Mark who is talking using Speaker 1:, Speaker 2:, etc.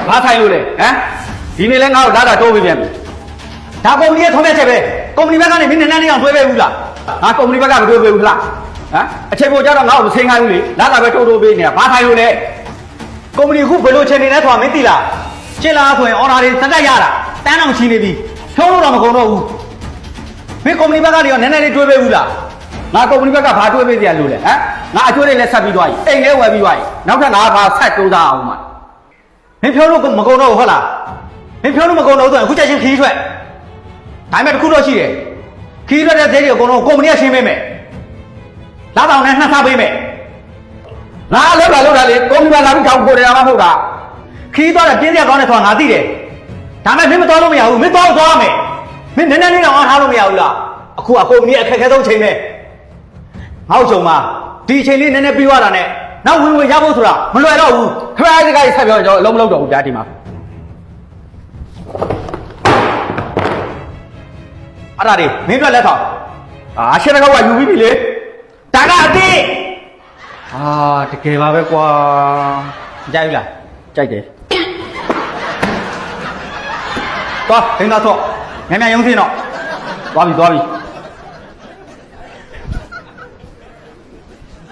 Speaker 1: ဘာဆိုင်လို့လဲဟမ်ဒီနေ့လဲငါ့ကိုလာတာတိုးပေးပြန်ပြီဒါကုမ္ပဏီရဲ့ထုံးမြတ်ချက်ပဲကုမ္ပဏီဘက်ကနေမင်းနဲ့နဲ့အောင်တွေးပေးဘူးလားငါကုမ္ပဏီဘက်ကမတွေးပေးဘူးလားဟမ်အချိန်ပေါ်ကြတော့ငါ့ကိုစိန်ခိုင်းဘူးလေလာတာပဲတိုးပေးနေတာဘာဆိုင်လို့လဲကုမ္ပဏီခုဘယ်လိုချိန်နေလဲဆိုတာမင်းသိလားရှင်းလားဆိုရင်အော်ဒါတွေတက်ရတာတန်းအောင်ချီနေပြီဖြုံးလို့တော့မကုန်တော့ဘူးမင်းကုမ္ပဏီဘက်ကနေရောနည်းနည်းလေးတွေးပေးဘူးလားငါကုမ္ပဏီဘက်ကဘာတွေးပေးကြလို့လဲဟမ်ငါအကျွေးတွေလည်းဆက်ပြီးသွားပြီအိမ်လည်းဝယ်ပြီးသွားပြီနောက်ထပ်ငါဘာဆက်တိုးသားအောင်မှာမင်းဖြုံးလို့မကုန်တော့ဘူးဟုတ်လားမင်းဖြုံးလို့မကုန်တော့ဘူးဆိုရင်အခုချက်ချင်းခီးထွက်ဒါပေမဲ့တစ်ခုတော့ရှိတယ်ခီးထွက်တဲ့ဈေးတွေအကုန်လုံးကုမ္ပဏီကရှင်းပေးမယ်လာတောင်နဲ့နှက်စားပေးမယ်ငါလည်းပါလို့တာလေကုမ္ပဏီကလာပြီးထောင်ကိုတယ်မှာမဟုတ်တာခီးသွားတဲ့ပြင်းပြကောင်းတဲ့ဆိုတာငါသိတယ်ဒါပေမဲ့မင်းမတော်လို့မရဘူးမင်းသွားရမယ်မင်းနည်းနည်းလေးတော့အားထားလို့မရဘူးလားအခုကကုမ္ပဏီအခက်အခဲဆုံးချိန်ပဲငါ့ချုံမှာဒီအချိန်လေးနည်းနည်းပြီးသွားတာနဲ့နောက်ဝင်ရဖို့ဆိုတာမလွယ်တော့ဘူးခရိုင်းစကားကြီးဆက်ပြောကျွန်တော်အလုံးမလုံးတော့ဘူးဗျာဒီမှာအဲ့ဒါတွေမင်းတို့လက်ဆောင်ရှင်းတဲ့ကောက်ကယူပြီးပြီလေဒါကအတိတကယ်ပါပဲကွာကြိုက်လားကြိုက်တယ်သွားဒင်းသားတော့မြန်မြန်ရုံးစင်းတော့သွားပြီ